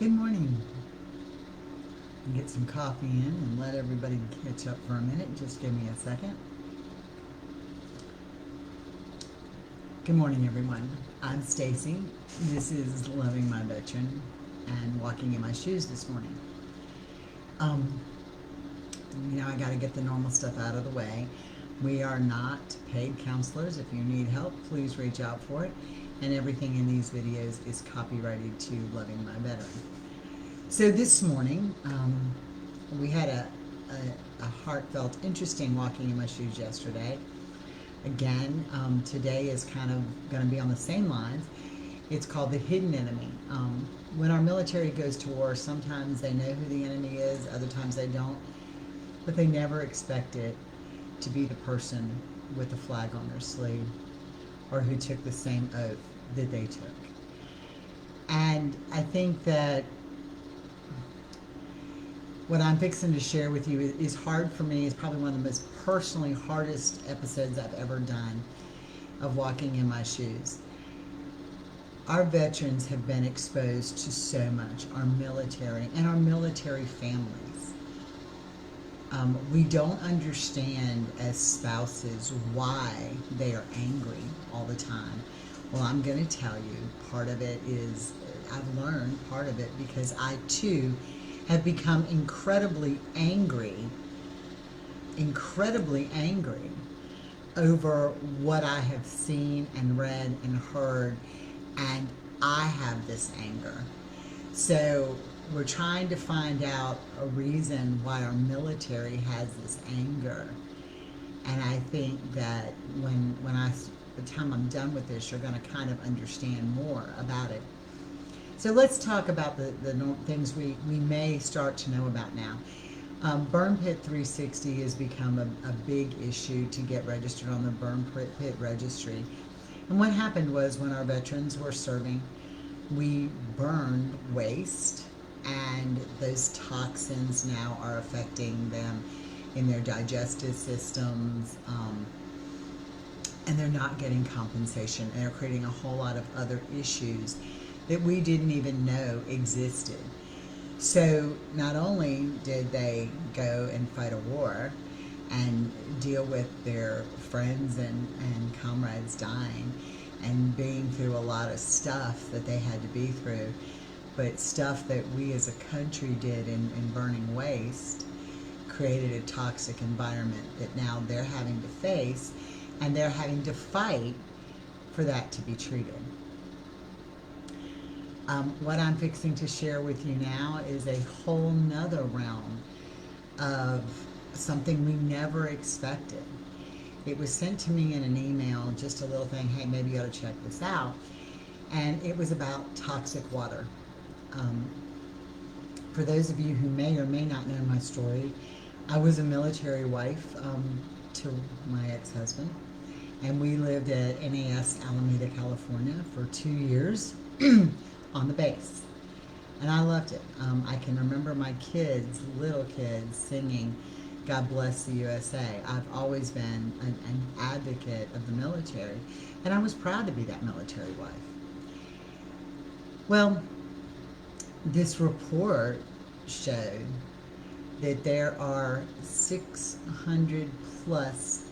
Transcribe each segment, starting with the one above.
Good morning. Get some coffee in and let everybody catch up for a minute. Just give me a second. Good morning, everyone. I'm Stacy. This is Loving My Veteran and Walking in My Shoes this morning. Um, I got to get the normal stuff out of the way. We are not paid counselors. If you need help, please reach out for it. And everything in these videos is copyrighted to Loving My Veteran. So this morning, we had a heartfelt, interesting Walking in My Shoes yesterday. Again, today is kind of going to be on the same lines. It's called the hidden enemy. When our military goes to war, sometimes they know who the enemy is, other times they don't, but they never expect it to be the person with the flag on their sleeve or who took the same oath that they took. And I think that what I'm fixing to share with you is hard for me. It's probably one of the most personally hardest episodes I've ever done of Walking in My Shoes. Our veterans have been exposed to so much, our military and our military families. We don't understand as spouses why they are angry all the time. Well, I'm going to tell you, part of it is, I've learned part of it because I too have become incredibly angry over what I have seen and read and heard, and I have this anger. So we're trying to find out a reason why our military has this anger. And I think that the time I'm done with this, you're going to kind of understand more about it. So let's talk about the things we may start to know about now. Burn Pit 360 has become a big issue to get registered on the Burn Pit registry. And what happened was, when our veterans were serving, we burned waste, and those toxins now are affecting them in their digestive systems, and they're not getting compensation, and they're creating a whole lot of other issues that we didn't even know existed. So not only did they go and fight a war and deal with their friends and comrades dying and being through a lot of stuff that they had to be through, but stuff that we as a country did in burning waste created a toxic environment that now they're having to face, and they're having to fight for that to be treated. What I'm fixing to share with you now is a whole nother realm of something we never expected. It was sent to me in an email, just a little thing, hey, maybe you ought to check this out. And it was about toxic water. For those of you who may or may not know my story, I was a military wife to my ex-husband, and we lived at NAS Alameda, California for 2 years on the base, and I loved it. I can remember my kids, little kids, singing God Bless the USA. I've always been an advocate of the military, and I was proud to be that military wife. Well, this report showed that there are 600 plus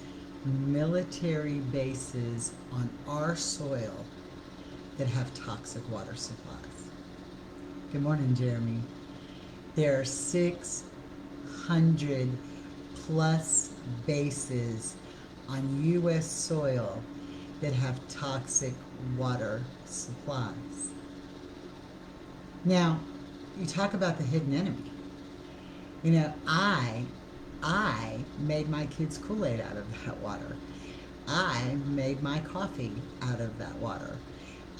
military bases on our soil that have toxic water supplies. Good morning, Jeremy. There are 600 plus bases on U.S. soil that have toxic water supplies. Now, you talk about the hidden enemy. I made my kids Kool-Aid out of that water. I made my coffee out of that water.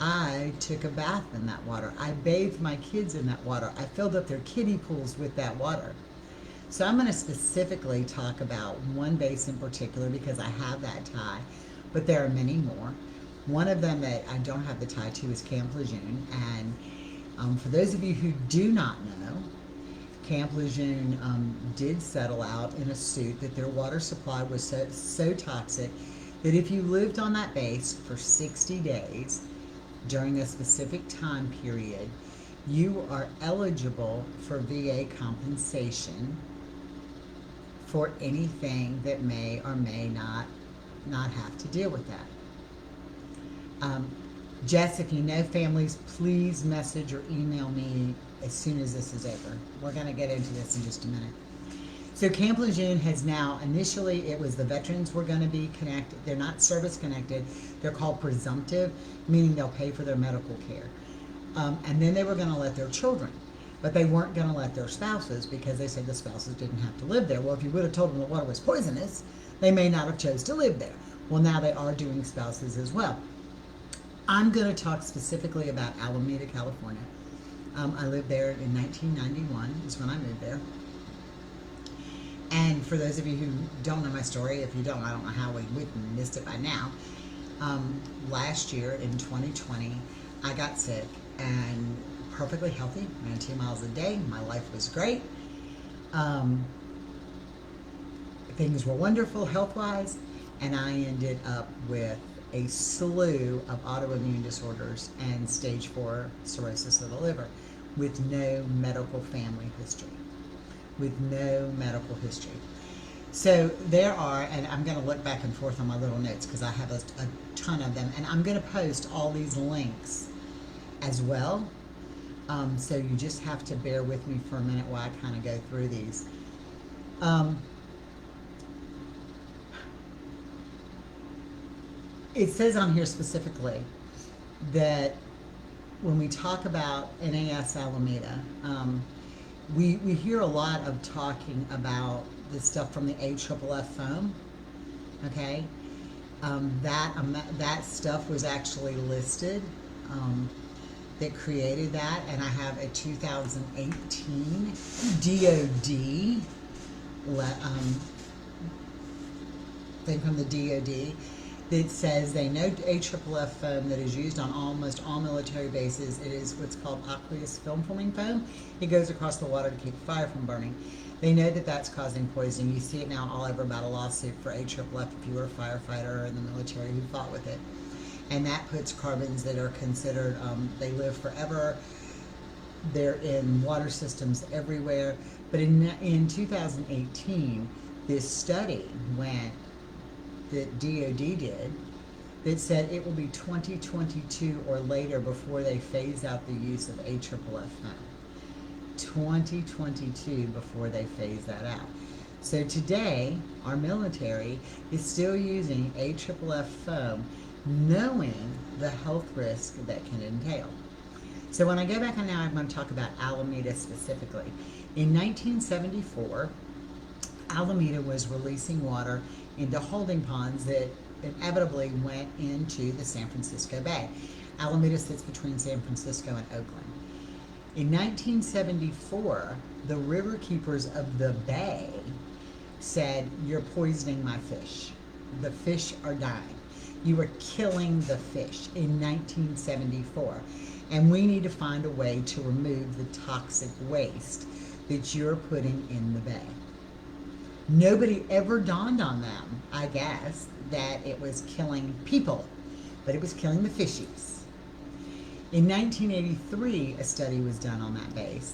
I took a bath in that water. I bathed my kids in that water. I filled up their kiddie pools with that water. So I'm going to specifically talk about one base in particular because I have that tie, but there are many more. One of them that I don't have the tie to is Camp Lejeune, and for those of you who do not know, Camp Lejeune did settle out in a suit that their water supply was so toxic that if you lived on that base for 60 days during a specific time period, you are eligible for VA compensation for anything that may or may not have to deal with that. Jess, if you know families, please message or email me as soon as this is over. We're going to get into this in just a minute. So Camp Lejeune has now, initially it was the veterans were going to be connected. They're not service connected. They're called presumptive, meaning they'll pay for their medical care. And then they were going to let their children. But they weren't going to let their spouses because they said the spouses didn't have to live there. Well, if you would have told them the water was poisonous, they may not have chose to live there. Well, now they are doing spouses as well. I'm going to talk specifically about Alameda, California. I lived there in 1991 is when I moved there. And for those of you who don't know my story, if you don't, I don't know how we wouldn't missed it by now. Last year in 2020, I got sick and perfectly healthy, ran 2 miles a day. My life was great. Things were wonderful health-wise, and I ended up with a slew of autoimmune disorders and stage 4 cirrhosis of the liver with no medical family history. So there are, and I'm going to look back and forth on my little notes because I have a ton of them, and I'm going to post all these links as well. So you just have to bear with me for a minute while I kind of go through these. It says on here specifically that when we talk about NAS Alameda, we hear a lot of talking about the stuff from the AFFF foam, okay? That stuff was actually listed, that created that, and I have a 2018 DOD thing from the DOD that says they know AFFF foam that is used on almost all military bases. It is what's called aqueous film forming foam. It goes across the water to keep fire from burning. They know that that's causing poisoning. You see it now all over about a lawsuit for AFFF if you were a firefighter or in the military who fought with it. And that puts carbons that are considered, they live forever. They're in water systems everywhere. But in 2018, this study went that DOD did that said it will be 2022 or later before they phase out the use of AFFF foam. 2022 before they phase that out. So today, our military is still using AFFF foam, knowing the health risk that can entail. So when I go back on now, I'm going to talk about Alameda specifically. In 1974, Alameda was releasing water into holding ponds that inevitably went into the San Francisco Bay. Alameda sits between San Francisco and Oakland. In 1974, the river keepers of the bay said, "You're poisoning my fish. The fish are dying. You are killing the fish," in 1974. And we need to find a way to remove the toxic waste that you're putting in the bay. Nobody ever dawned on them, I guess, that it was killing people, but it was killing the fishies. In 1983, a study was done on that base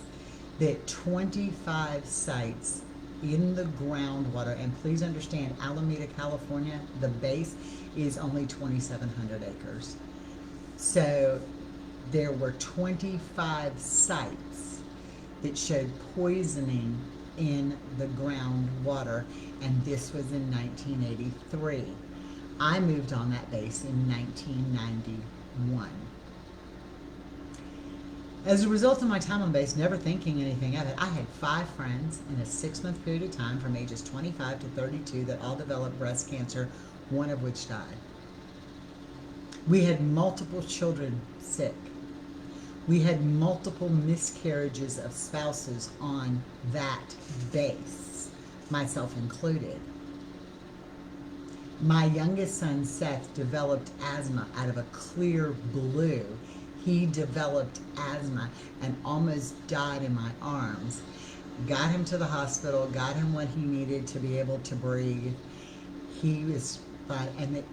that 25 sites in the groundwater, and please understand, Alameda, California, the base is only 2,700 acres. So there were 25 sites that showed poisoning in the groundwater, and this was in 1983. I moved on that base in 1991. As a result of my time on base, never thinking anything of it, I had 5 friends in a 6-month period of time from ages 25 to 32 that all developed breast cancer, one of which died. We had multiple children sick. We had multiple miscarriages of spouses on that base, myself included. My youngest son, Seth, developed asthma out of a clear blue. He developed asthma and almost died in my arms. Got him to the hospital, got him what he needed to be able to breathe. He was fine. And the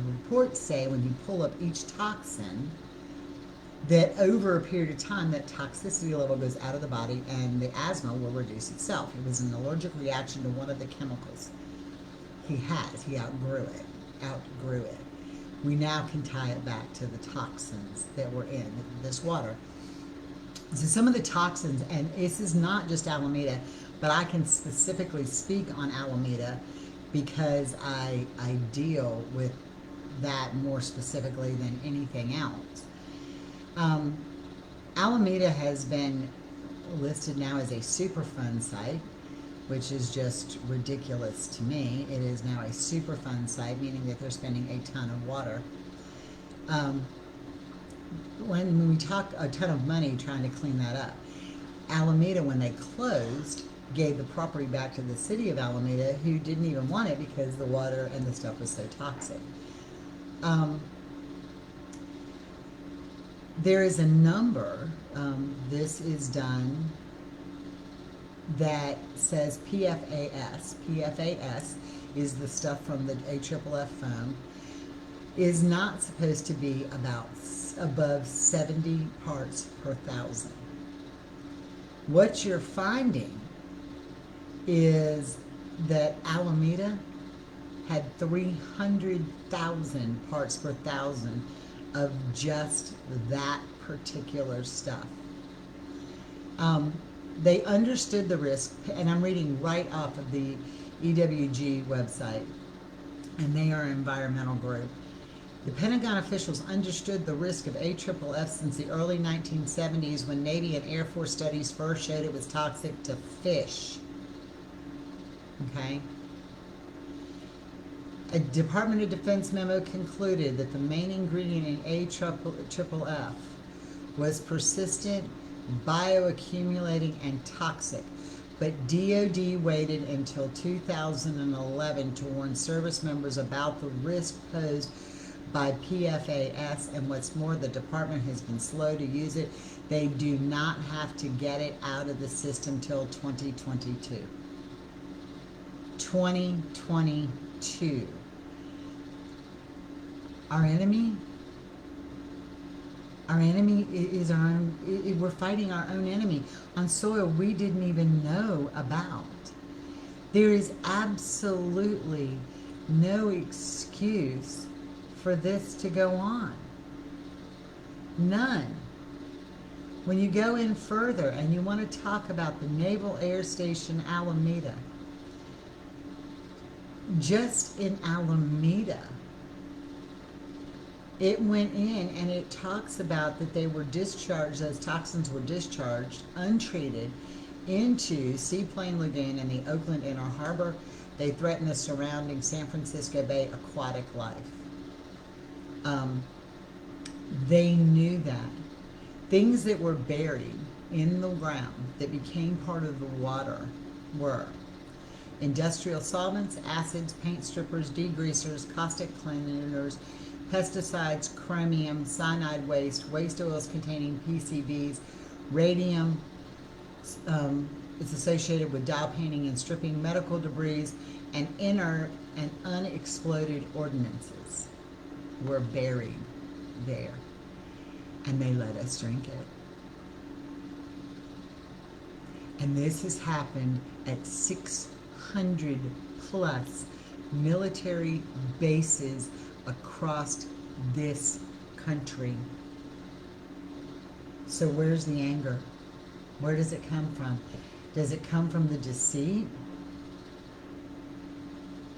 reports say when you pull up each toxin, that over a period of time, that toxicity level goes out of the body and the asthma will reduce itself. It was an allergic reaction to one of the chemicals he outgrew it. We now can tie it back to the toxins that were in this water. So some of the toxins, and this is not just Alameda, but I can specifically speak on Alameda because I deal with that more specifically than anything else. Alameda has been listed now as a Superfund site, which is just ridiculous to me. It is now a Superfund site, meaning that they're spending a ton of water. When we talk a ton of money trying to clean that up, Alameda, when they closed, gave the property back to the city of Alameda, who didn't even want it because the water and the stuff was so toxic. There is a number, this is done, that says PFAS. PFAS is the stuff from the AFFF foam, is not supposed to be above 70 parts per thousand. What you're finding is that Alameda had 300,000 parts per thousand of just that particular stuff. They understood the risk, and I'm reading right off of the EWG website, and they are an environmental group. The Pentagon officials understood the risk of AFFF since the early 1970s, when Navy and Air Force studies first showed it was toxic to fish. Okay? A Department of Defense memo concluded that the main ingredient in AFFF was persistent, bioaccumulating, and toxic. But DOD waited until 2011 to warn service members about the risk posed by PFAS, and what's more, the department has been slow to use it. They do not have to get it out of the system till 2022. 2022. Our enemy is our own. We're fighting our own enemy on soil we didn't even know about. There is absolutely no excuse for this to go on. None. When you go in further and you want to talk about the Naval Air Station Alameda, just in Alameda, it went in and it talks about that they were discharged, those toxins were discharged, untreated, into Seaplane Lagoon and the Oakland Inner Harbor. They threaten the surrounding San Francisco Bay aquatic life. They knew that. Things that were buried in the ground that became part of the water were industrial solvents, acids, paint strippers, degreasers, caustic cleaners, pesticides, chromium, cyanide waste, waste oils containing PCBs, radium, it's associated with dial painting and stripping, medical debris, and inert and unexploded ordnances were buried there. And they let us drink it. And this has happened at 600 plus military bases across this country. So where's the anger? Where does it come from? Does it come from the deceit?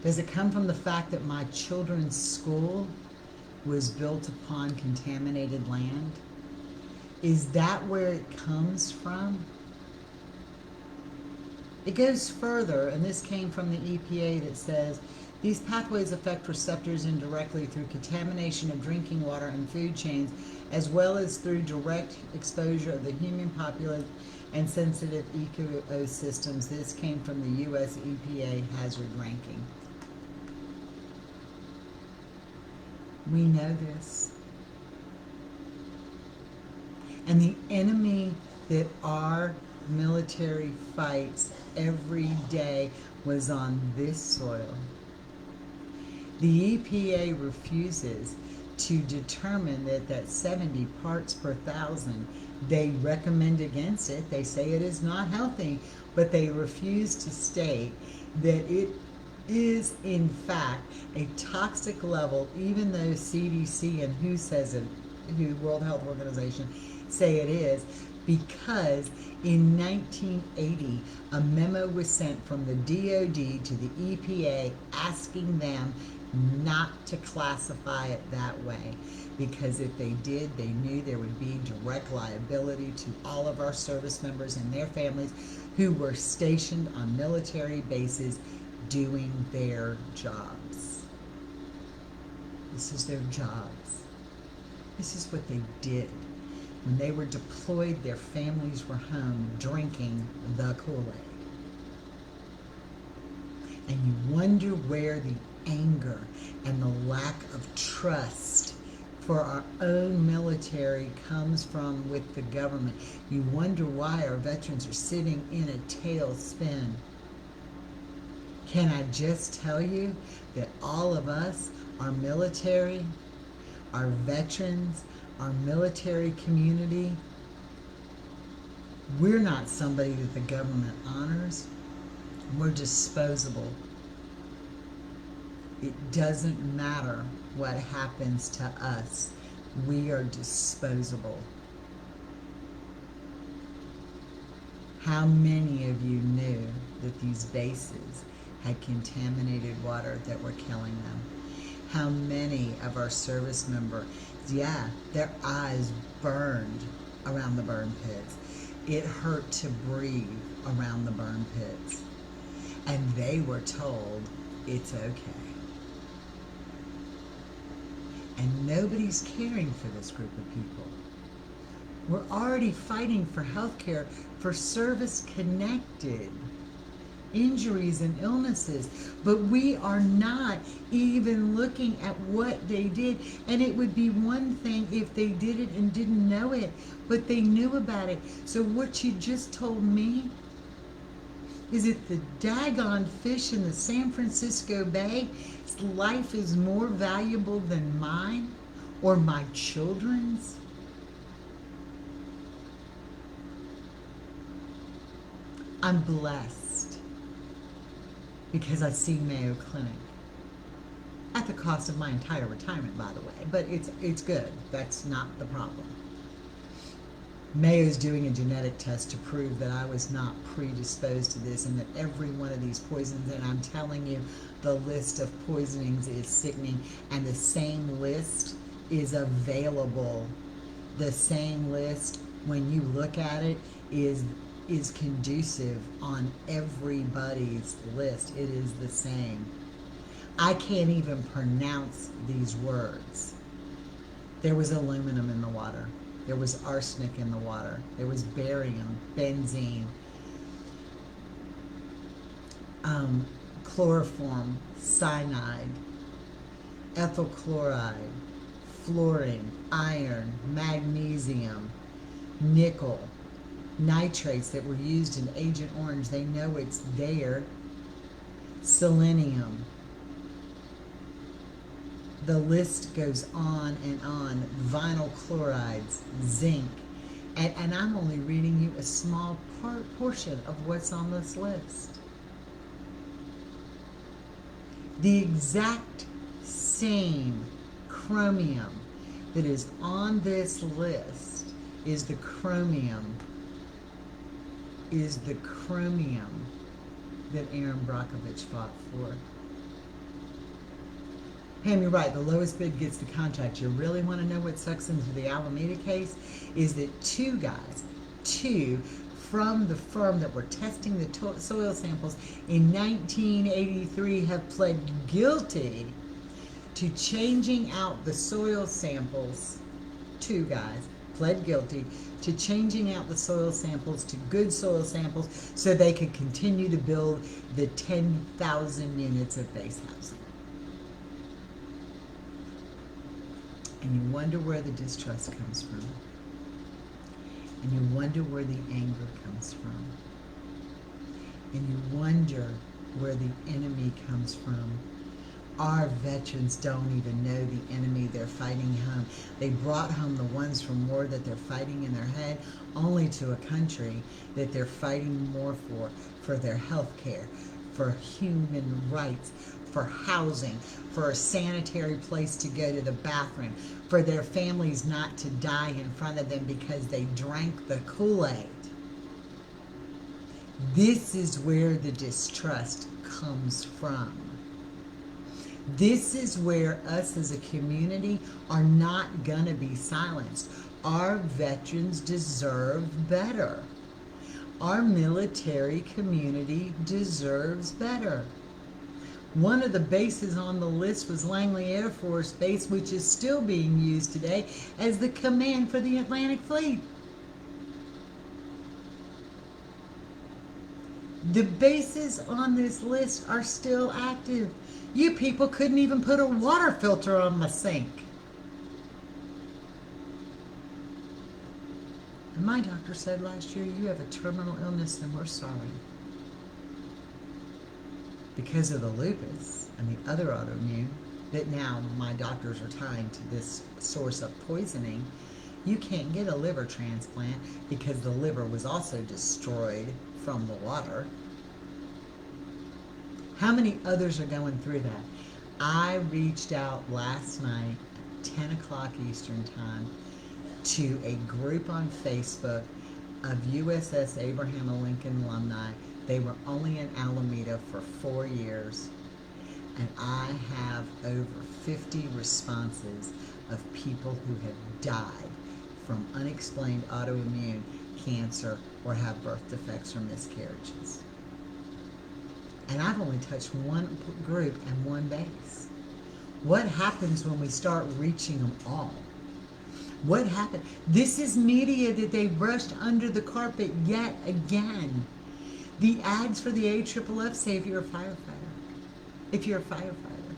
Does it come from the fact that my children's school was built upon contaminated land? Is that where it comes from? It goes further, and this came from the EPA, that says these pathways affect receptors indirectly through contamination of drinking water and food chains, as well as through direct exposure of the human populace and sensitive ecosystems. This came from the U.S. EPA hazard ranking. We know this. And the enemy that our military fights every day was on this soil. The EPA refuses to determine that 70 parts per thousand, they recommend against it. They say it is not healthy, but they refuse to state that it is in fact a toxic level, even though CDC and WHO says it, WHO, World Health Organization, say it is, because in 1980 a memo was sent from the DOD to the EPA asking them not to classify it that way, because if they did, they knew there would be direct liability to all of our service members and their families who were stationed on military bases doing their jobs. This is their jobs. This is what they did. When they were deployed, their families were home drinking the Kool-Aid. And you wonder where the anger and the lack of trust for our own military comes from with the government. You wonder why our veterans are sitting in a tailspin. Can I just tell you that all of us, our military, our veterans, our military community, we're not somebody that the government honors. We're disposable. It doesn't matter what happens to us. We are disposable. How many of you knew that these bases had contaminated water that were killing them? How many of our service members, their eyes burned around the burn pits. It hurt to breathe around the burn pits. And they were told it's okay. And nobody's caring for this group of people. We're already fighting for health care for service-connected injuries and illnesses, but we are not even looking at what they did. And it would be one thing if they did it and didn't know it, but they knew about it. So what you just told me is that the daggone fish in the San Francisco Bay's life is more valuable than mine or my children's? I'm blessed because I see Mayo Clinic at the cost of my entire retirement, by the way, but it's good. That's not the problem. Mayo's doing a genetic test to prove that I was not predisposed to this, and that every one of these poisons, and I'm telling you, the list of poisonings is sickening, and the same list is available. The same list, when you look at it, is conducive on everybody's list. It is the same. I can't even pronounce these words. There was aluminum in the water. There was arsenic in the water. There was barium, benzene, chloroform, cyanide, ethyl chloride, fluorine, iron, magnesium, nickel, nitrates that were used in Agent Orange. They know it's there. Selenium. The list goes on and on. Vinyl chlorides, zinc. And I'm only reading you a small portion of what's on this list. The exact same chromium that is on this list is the chromium that Aaron Brockovich fought for. Pam, you're right. The lowest bid gets the contract. You really want to know what sucks into the Alameda case? Is that two from the firm that were testing the soil samples in 1983 have pled guilty to changing out the soil samples. Two guys pled guilty to changing out the soil samples to good soil samples so they could continue to build the 10,000 units of base housing. And you wonder where the distrust comes from. And you wonder where the anger comes from. And you wonder where the enemy comes from. Our veterans don't even know the enemy they're fighting home. They brought home the ones from war that they're fighting in their head, only to a country that they're fighting more for their health care, for human rights, for housing, for a sanitary place to go to the bathroom, for their families not to die in front of them because they drank the Kool-Aid. This is where the distrust comes from. This is where us as a community are not going to be silenced. Our veterans deserve better. Our military community deserves better. One of the bases on the list was Langley Air Force Base, which is still being used today as the command for the Atlantic Fleet. The bases on this list are still active. You people couldn't even put a water filter on my sink. And my doctor said last year, you have a terminal illness and we're sorry. Because of the lupus and the other autoimmune that now my doctors are tying to this source of poisoning, you can't get a liver transplant because the liver was also destroyed from the water. How many others are going through that? I reached out last night at 10 o'clock Eastern Time to a group on Facebook of USS Abraham Lincoln alumni. They were only in Alameda for 4 years, and I have over 50 responses of people who have died from unexplained autoimmune cancer or have birth defects or miscarriages. And I've only touched one group and one base. What happens when we start reaching them all? What happened? This is media that they brushed under the carpet yet again. The ads for the AFFF say if you're a firefighter, if you're a firefighter,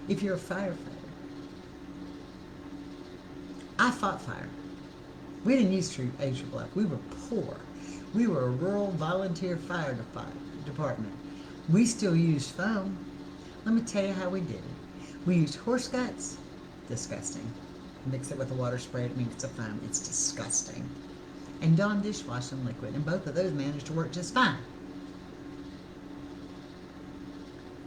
if you're a firefighter. I fought fire. We didn't use AFFF. We were poor. We were a rural volunteer fire department. We still used foam. Let me tell you how we did it. We used horse guts. Disgusting. Mix it with a water spray. It makes a foam. It's disgusting. And Dawn dishwashing liquid. And both of those managed to work just fine.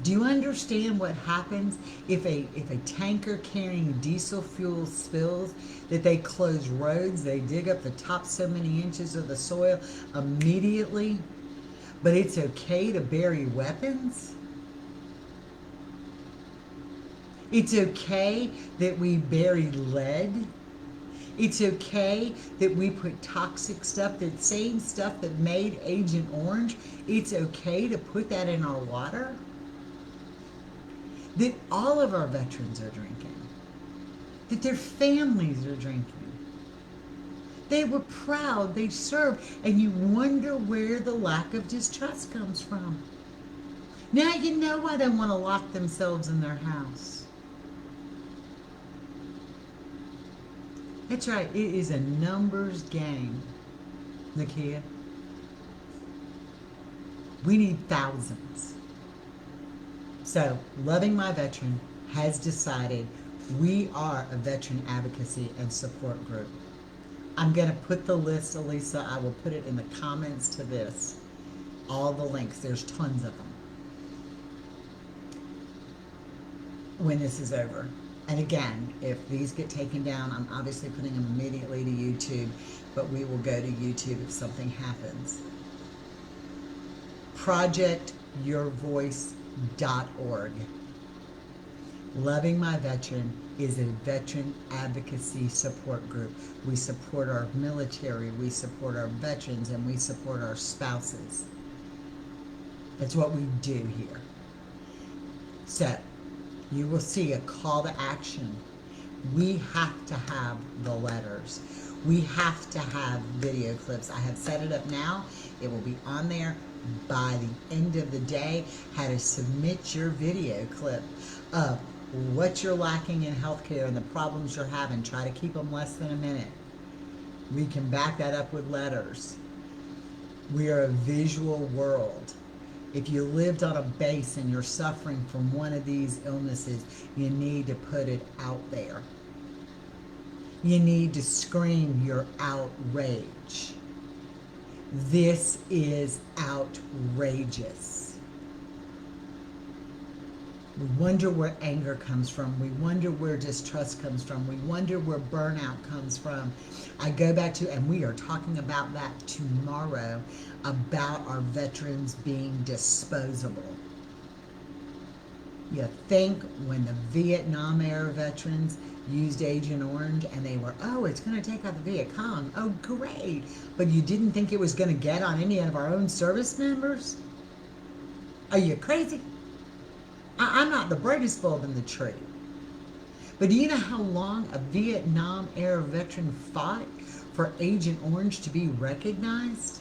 Do you understand what happens if a tanker carrying diesel fuel spills, that they close roads, they dig up the top so many inches of the soil immediately, but it's okay to bury weapons? It's okay that we bury lead? It's okay that we put toxic stuff, that same stuff that made Agent Orange, it's okay to put that in our water? That all of our veterans are drinking, that their families are drinking. They were proud, they served, and you wonder where the lack of distrust comes from. Now you know why they want to lock themselves in their house. That's right, it is a numbers game, Nakia. We need thousands. So, Loving My Veteran has decided we are a veteran advocacy and support group. I'm going to put the list, Elisa, I will put it in the comments to this. All the links, there's tons of them. When this is over. And again, if these get taken down, I'm obviously putting them immediately to YouTube, but we will go to YouTube if something happens. ProjectYourVoice.org. Loving My Veteran is a veteran advocacy support group. We support our military, we support our veterans, and we support our spouses. That's what we do here. So, you will see a call to action. We have to have the letters. We have to have video clips. I have set it up now. It will be on there by the end of the day. How to submit your video clip of what you're lacking in healthcare and the problems you're having. Try to keep them less than a minute. We can back that up with letters. We are a visual world. If you lived on a base and you're suffering from one of these illnesses, you need to put it out there. You need to scream your outrage. This is outrageous. We wonder where anger comes from. We wonder where distrust comes from. We wonder where burnout comes from. I go back to, and we are talking about that tomorrow, about our veterans being disposable. You think when the Vietnam era veterans used Agent Orange and they were, oh, it's going to take out the Viet Cong. Oh, great. But you didn't think it was going to get on any of our own service members? Are you crazy? I'm not the brightest bulb in the tree. But do you know how long a Vietnam era veteran fought for Agent Orange to be recognized?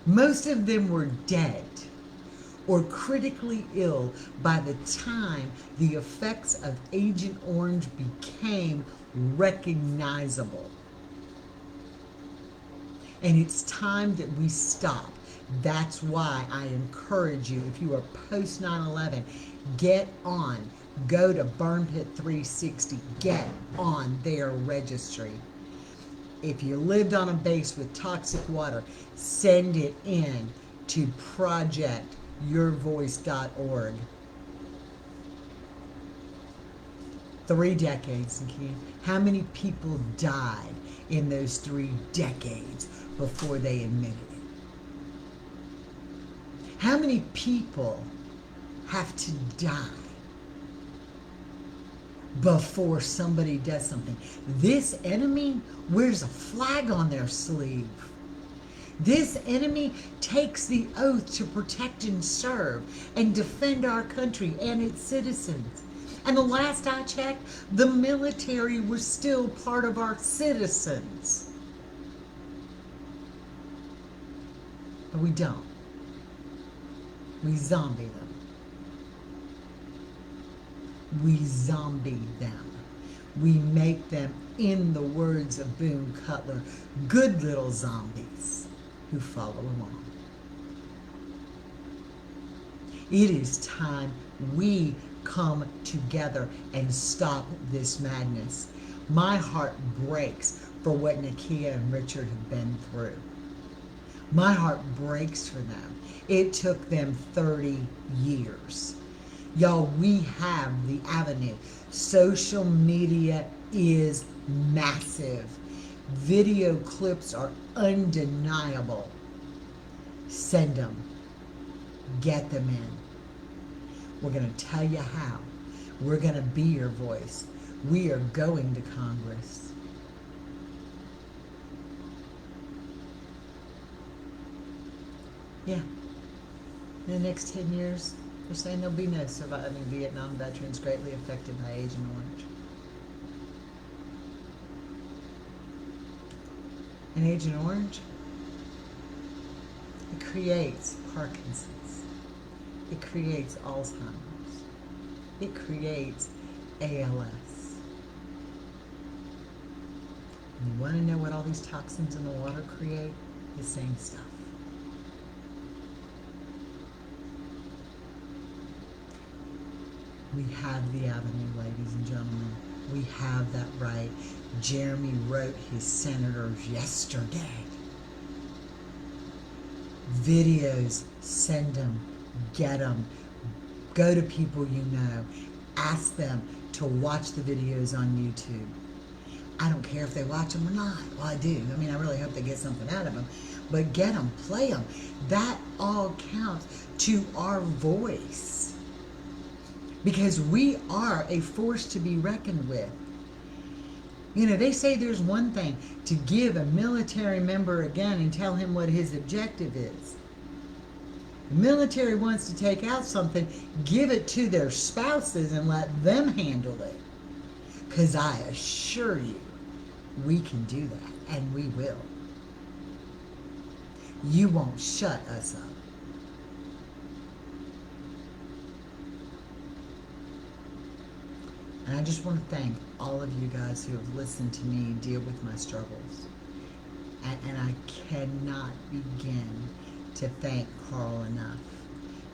Most of them were dead or critically ill by the time the effects of Agent Orange became recognizable. And it's time that we stop. That's why I encourage you, if you are post 9/11, get on. Go to Burn Pit 360. Get on their registry. If you lived on a base with toxic water, send it in to projectyourvoice.org. 3 decades, okay? How many people died in those 3 decades before they admitted it? How many people have to die before somebody does something? This enemy wears a flag on their sleeve. This enemy takes the oath to protect and serve and defend our country and its citizens. And the last I checked, the military was still part of our citizens. But we don't. We zombie them. We zombie them. We make them, in the words of Boone Cutler, good little zombies who follow along. It is time we come together and stop this madness. My heart breaks for what Nakia and Richard have been through. My heart breaks for them. It took them 30 years. Y'all, we have the avenue. Social media is massive. Video clips are undeniable. Send them. Get them in. We're going to tell you how. We're going to be your voice. We are going to Congress. Yeah. In the next 10 years, they're saying there'll be no surviving Vietnam veterans greatly affected by Agent Orange. And Agent Orange, it creates Parkinson's. It creates Alzheimer's. It creates ALS. And you want to know what all these toxins in the water create? The same stuff. We have the avenue, ladies and gentlemen. We have that right. Jeremy wrote his senators yesterday. Videos, send them, get them. Go to people you know. Ask them to watch the videos on YouTube. I don't care if they watch them or not. Well, I do. I mean, I really hope they get something out of them. But get them, play them. That all counts to our voice. Because we are a force to be reckoned with. You know, they say there's one thing to give a military member a gun and tell him what his objective is. The military wants to take out something, give it to their spouses and let them handle it. Because I assure you, we can do that, and we will. You won't shut us up. And I just want to thank all of you guys who have listened to me deal with my struggles. And I cannot begin to thank Carl enough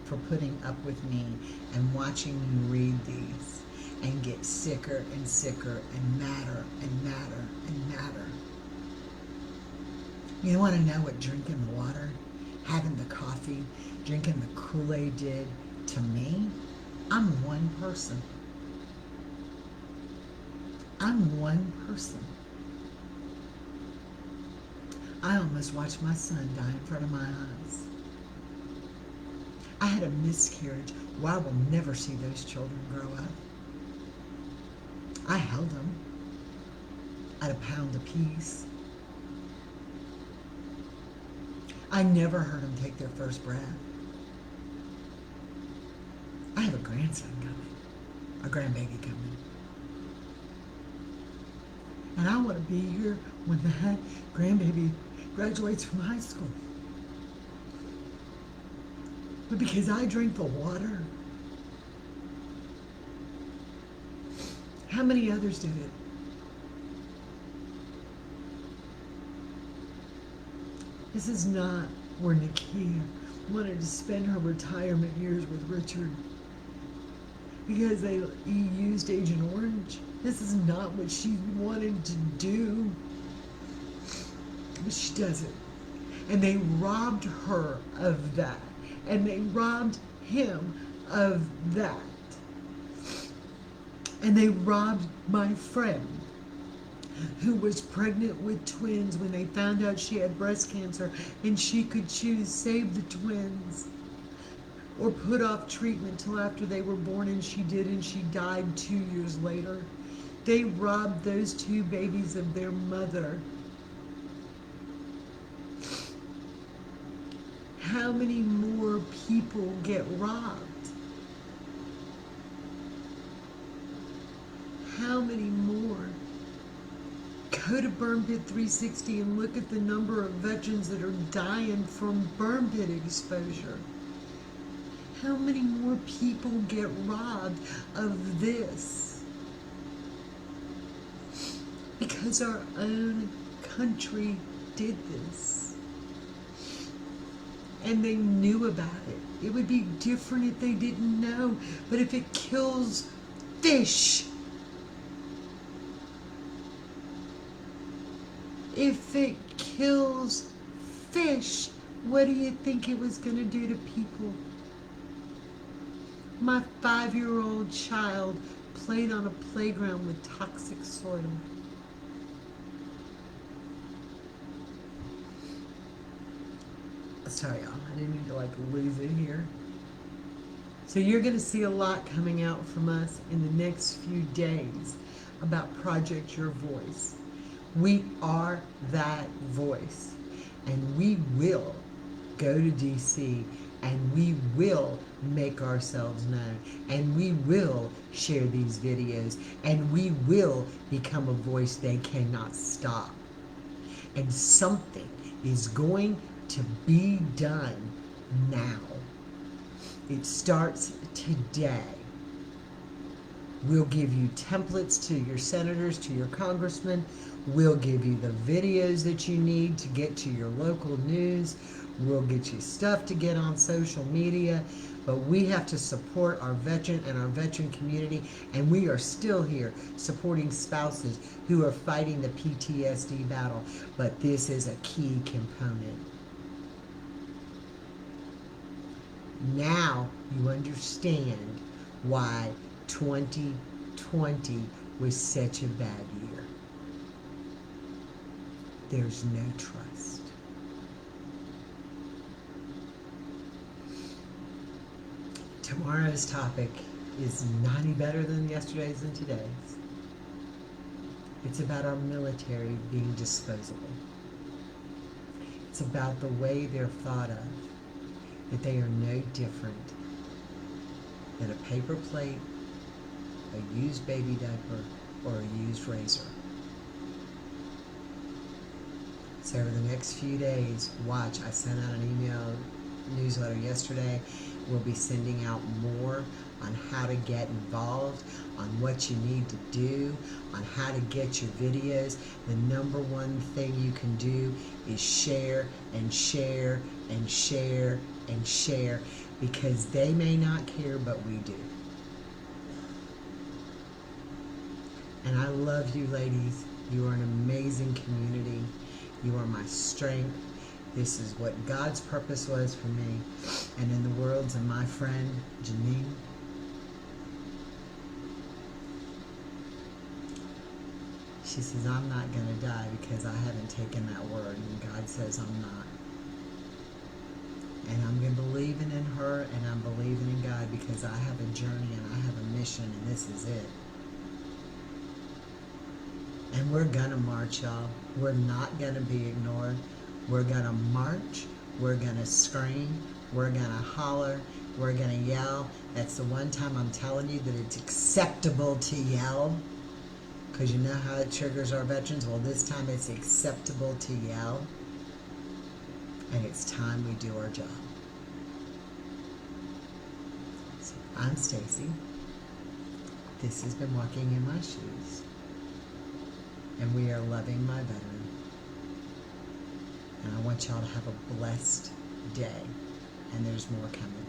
for putting up with me and watching me read these and get sicker and sicker and madder and madder and madder. You want to know what drinking the water, having the coffee, drinking the Kool-Aid did to me? I'm one person. I'm one person. I almost watched my son die in front of my eyes. I had a miscarriage. Well, I will never see those children grow up. I held them at £1 a piece. I never heard them take their first breath. I have a grandson coming, a grandbaby coming. And I want to be here when that grandbaby graduates from high school. But because I drink the water, how many others did it? This is not where Nakia wanted to spend her retirement years with Richard because he used Agent Orange. This is not what she wanted to do. But she does it. And they robbed her of that. And they robbed him of that. And they robbed my friend who was pregnant with twins when they found out she had breast cancer and she could choose save the twins or put off treatment till after they were born, and she did, and she died 2 years later. They robbed those two babies of their mother. How many more people get robbed? How many more? Go to Burn Pit 360 and look at the number of veterans that are dying from burn pit exposure. How many more people get robbed of this? Because our own country did this. And they knew about it. It would be different if they didn't know. But if it kills fish, if it kills fish, what do you think it was going to do to people? My 5-year-old child played on a playground with toxic soil. Sorry, y'all. I didn't mean to lose it here. So you're going to see a lot coming out from us in the next few days about Project Your Voice. We are that voice, and we will go to DC, and we will make ourselves known, and we will share these videos, and we will become a voice they cannot stop. And something is going to be done now. It starts today. We'll give you templates to your senators, to your congressmen. We'll give you the videos that you need to get to your local news. We'll get you stuff to get on social media. But we have to support our veteran and our veteran community. And we are still here supporting spouses who are fighting the PTSD battle. But this is a key component. Now you understand why 2020 was such a bad year. There's no trust. Tomorrow's topic is not any better than yesterday's and today's. It's about our military being disposable. It's about the way they're thought of, that they are no different than a paper plate, a used baby diaper, or a used razor. So over the next few days, watch. I sent out an email newsletter yesterday, We'll be sending out more on how to get involved, on what you need to do, on how to get your videos. The number one thing you can do is share and share and share and share, because they may not care, but we do. And I love you, ladies. You are an amazing community. You are my strength. This is what God's purpose was for me. And in the words of my friend, Janine, she says, I'm not going to die because I haven't taken that word. And God says I'm not. And I'm going to believe in her, and I'm believing in God, because I have a journey and I have a mission, and this is it. And we're going to march, y'all. We're not going to be ignored. We're going to march. We're going to scream. We're going to holler. We're going to yell. That's the one time I'm telling you that it's acceptable to yell. Because you know how it triggers our veterans? Well, this time it's acceptable to yell. And it's time we do our job. So I'm Stacy. This has been Walking in My Shoes. And we are loving my veteran. And I want y'all to have a blessed day. And there's more coming.